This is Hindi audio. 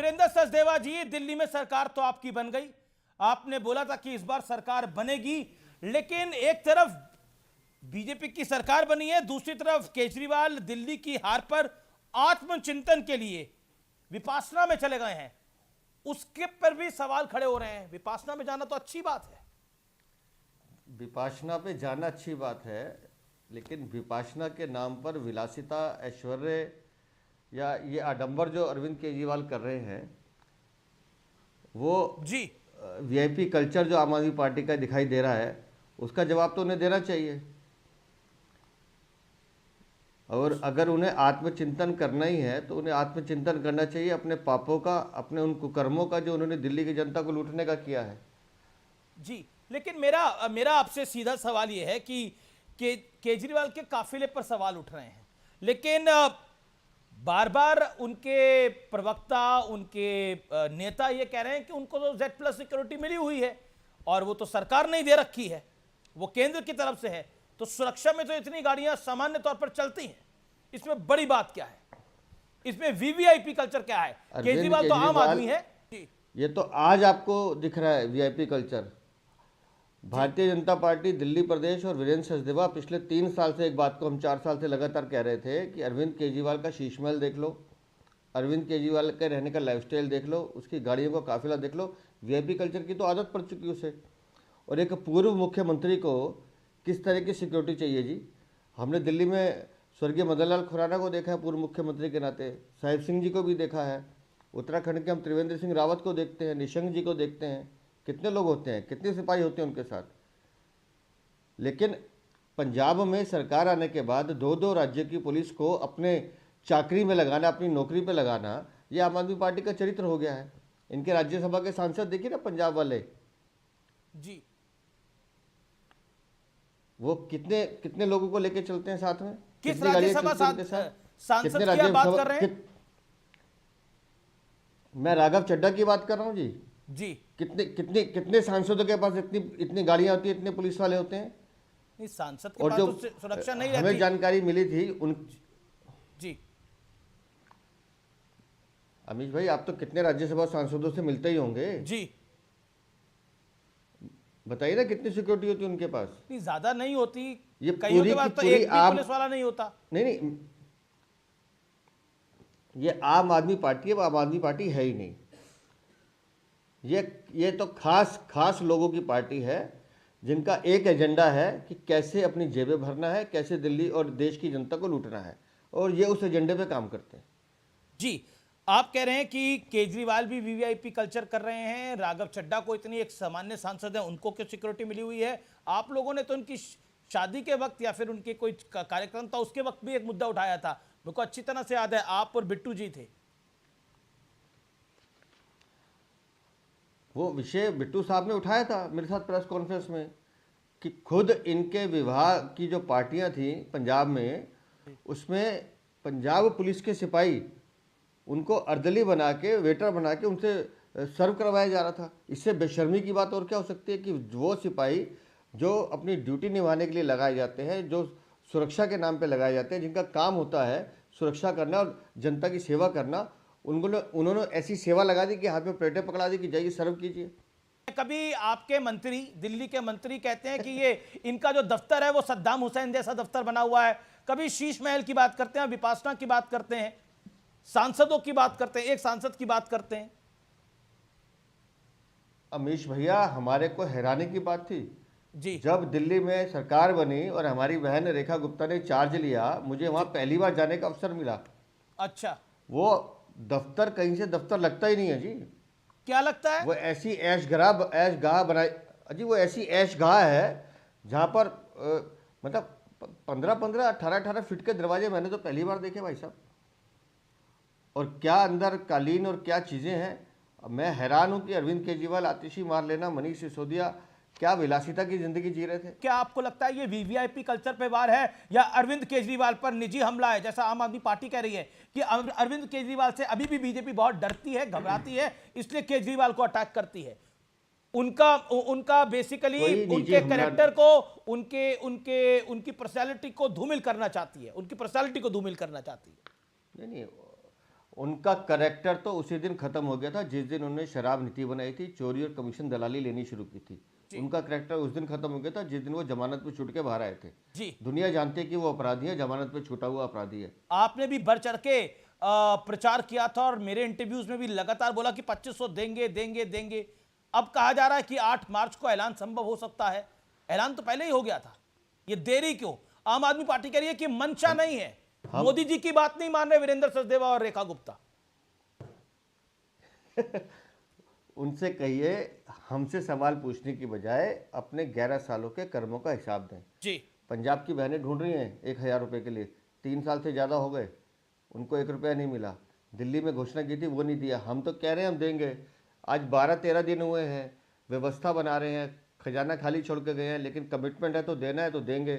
वीरेंद्र सचदेवा जी, दिल्ली में सरकार तो आपकी बन गई, आपने बोला था कि इस बार सरकार बनेगी, लेकिन एक तरफ बीजेपी की सरकार बनी है, दूसरी तरफ केजरीवाल दिल्ली की हार पर आत्मचिंतन के लिए विपासना में चले गए हैं। उसके पर भी सवाल खड़े हो रहे हैं। विपासना में जाना तो अच्छी बात है, विपासना पे जाना अच्छी बात है, लेकिन विपासना के नाम पर विलासिता, ऐश्वर्य या ये आडंबर जो अरविंद केजरीवाल कर रहे हैं, वो जी वीआईपी कल्चर जो आम आदमी पार्टी का दिखाई दे रहा है, उसका जवाब तो उन्हें देना चाहिए। और अगर उन्हें आत्मचिंतन करना ही है तो उन्हें आत्मचिंतन करना चाहिए अपने पापों का, अपने उन कुकर्मों का जो उन्होंने दिल्ली की जनता को लूटने का किया है। जी, लेकिन मेरा आपसे सीधा सवाल यह है कि केजरीवाल के काफिले पर सवाल उठ रहे हैं, लेकिन बार बार उनके प्रवक्ता, उनके नेता ये कह रहे हैं कि उनको तो Z+ सिक्योरिटी मिली हुई है और वो तो सरकार नहीं दे रखी है, वो केंद्र की तरफ से है, तो सुरक्षा में तो इतनी गाड़ियां सामान्य तौर पर चलती हैं। इसमें बड़ी बात क्या है? इसमें वीवीआईपी कल्चर क्या है? केजरीवाल तो आम आदमी है। ये तो आज आपको दिख रहा है VIP culture. Bharatiya Janata party Delhi प्रदेश और वीरेंद्र सचदेवा पिछले 3 साल से एक बात को हम 4 साल से लगातार कह रहे थे कि अरविंद केजरीवाल का शीश महल देख लो, अरविंद केजरीवाल के रहने का लाइफस्टाइल देख लो, उसकी गाड़ियों का काफिला देख लो। वीआईपी कल्चर की तो आदत पड़ चुकी है उसे। और एक पूर्व मुख्यमंत्री को किस तरह की सिक्योरिटी चाहिए जी? हमने दिल्ली में स्वर्गीय मदन लाल खुराना को देखा है पूर्व मुख्यमंत्री के नाते, साहिब सिंह जी को भी देखा है, उत्तराखंड के हम त्रिवेंद्र सिंह रावत को देखते हैं, निशंक जी को देखते हैं। कितने लोग होते हैं, कितने सिपाही होते हैं उनके साथ। लेकिन पंजाब में सरकार आने के बाद 2-2 राज्य की पुलिस को अपने चाकरी में लगाना, अपनी नौकरी पे लगाना, ये आम आदमी पार्टी का चरित्र हो गया है। इनके राज्यसभा के सांसद देखिए ना, पंजाब वाले जी, वो कितने कितने लोगों को लेके चलते हैं साथ में, किस कितनी गाड़ियां राज्यसभा चलती हैं उनके साथ, सांसद कितने की आप बात कर रहे हैं? मैं राघव चड्ढा की बात कर रहा हूँ जी। जी, कितने सांसदों के पास इतनी इतनी गाड़ियां होती है, इतने पुलिस वाले होते हैं। नहीं, सांसद के और पास जो तो सुरक्षा नहीं हमें रहती। जानकारी मिली थी उन जी, अमीश भाई, आप तो कितने राज्यसभा सांसदों से मिलते ही होंगे, जी, बताइए ना कितनी सिक्योरिटी होती है उनके पास। नहीं ज्यादा नहीं होती, ये कईयों पूरी के की पास तो पूरी एक भी आम पुलिस वाला नहीं होता। नहीं, ये आम आदमी पार्टी है, वो आम आदमी पार्टी है ही नहीं। ये तो खास खास लोगों की पार्टी है जिनका एक एजेंडा है कि कैसे अपनी जेबें भरना है, कैसे दिल्ली और देश की जनता को लूटना है, और ये उस एजेंडे पे काम करते हैं। जी, आप कह रहे हैं कि केजरीवाल भी वीवीआईपी कल्चर कर रहे हैं, राघव चड्ढा को इतनी, एक सामान्य सांसद है उनको क्यों सिक्योरिटी मिली हुई है? आप लोगों ने तो उनकी शादी के वक्त या फिर उनके कोई कार्यक्रम था उसके वक्त भी एक मुद्दा उठाया था, मेरे को अच्छी तरह से याद है, आप और बिट्टू जी थे। वो विषय बिट्टू साहब ने उठाया था मेरे साथ प्रेस कॉन्फ्रेंस में कि खुद इनके विवाह की जो पार्टियां थी पंजाब में, उसमें पंजाब पुलिस के सिपाही उनको अर्दली बना के, वेटर बना के उनसे सर्व करवाया जा रहा था। इससे बेशर्मी की बात और क्या हो सकती है कि वो सिपाही जो अपनी ड्यूटी निभाने के लिए लगाए जाते हैं, जो सुरक्षा के नाम पे लगाए जाते हैं, जिनका काम होता है सुरक्षा करना और जनता की सेवा करना, उन्होंने ऐसी सेवा लगा दी कि हाथ में प्लेटें पकड़ा दी कि जाइए सर्व कीजिए। कभी आपके मंत्री, दिल्ली के मंत्री कहते हैं कि ये इनका जो दफ्तर है वो सद्दाम हुसैन जैसा दफ्तर बना हुआ है, कभी शीश महल की बात करते हैं, विपासना की बात करते हैं, सांसदों की बात करते हैं, एक सांसद की बात करते हैं। अमीश भैया, हमारे को हैरानी की बात थी जी, जब दिल्ली में सरकार बनी और हमारी बहन रेखा गुप्ता ने चार्ज लिया, मुझे वहां पहली बार जाने का अवसर मिला। अच्छा, वो दफ्तर कहीं से दफ्तर लगता ही नहीं है जी। क्या लगता है? वो ऐसी ऐश गाह बनाई जी, वो ऐसी ऐश गाह है जहाँ पर मतलब 15-15, 18-18 फीट के दरवाजे मैंने तो पहली बार देखे भाई साहब। और क्या अंदर कालीन और क्या चीज़ें हैं। मैं हैरान हूँ कि अरविंद केजरीवाल, आतिशी मार लेना, मनीष सिसोदिया क्या विलासिता की जिंदगी जी रहे थे। क्या आपको लगता है ये वीवीआईपी कल्चर पे वार है या अरविंद केजरीवाल पर निजी हमला है, जैसा आम आदमी पार्टी कह रही है कि अरविंद केजरीवाल से अभी भी बीजेपी बहुत डरती है, घबराती है, इसलिए केजरीवाल को अटैक करती है? उनका बेसिकली उनके कैरेक्टर को, उनकी पर्सनालिटी को धूमिल करना चाहती है, उनकी पर्सनालिटी को धूमिल करना चाहती है। नहीं, उनका करेक्टर तो उसी दिन खत्म हो गया था जिस दिन उन्होंने शराब नीति बनाई थी, चोरी और कमीशन दलाली लेनी शुरू की थी। उनका करेक्टर उस दिन खत्म हो गया था जिस दिन वो जमानत पे छूट के बाहर आए थे। जी, दुनिया जानती है कि वो अपराधी है, जमानत पे छूटा हुआ अपराधी है। आपने भी बढ़ चढ़ के प्रचार किया था और मेरे इंटरव्यूज में भी लगातार बोला कि 2500 देंगे देंगे देंगे। अब कहा जा रहा है कि 8 मार्च को ऐलान संभव हो सकता है। ऐलान तो पहले ही हो गया था, ये देरी क्यों? आम आदमी पार्टी कह रही है कि मंशा नहीं है, मोदी जी की बात नहीं मान रहे वीरेंद्र सचदेवा और रेखा गुप्ता। उनसे कहिए हमसे सवाल पूछने की बजाय अपने 11 सालों के कर्मों का हिसाब दें। जी, पंजाब की बहनें ढूंढ रही हैं 1,000 रुपये के लिए, 3 साल से ज़्यादा हो गए, उनको 1 रुपया नहीं मिला। दिल्ली में घोषणा की थी, वो नहीं दिया। हम तो कह रहे हैं हम देंगे। आज 12-13 दिन हुए हैं, व्यवस्था बना रहे हैं, खजाना खाली छोड़ के गए हैं, लेकिन कमिटमेंट है तो देना है तो देंगे।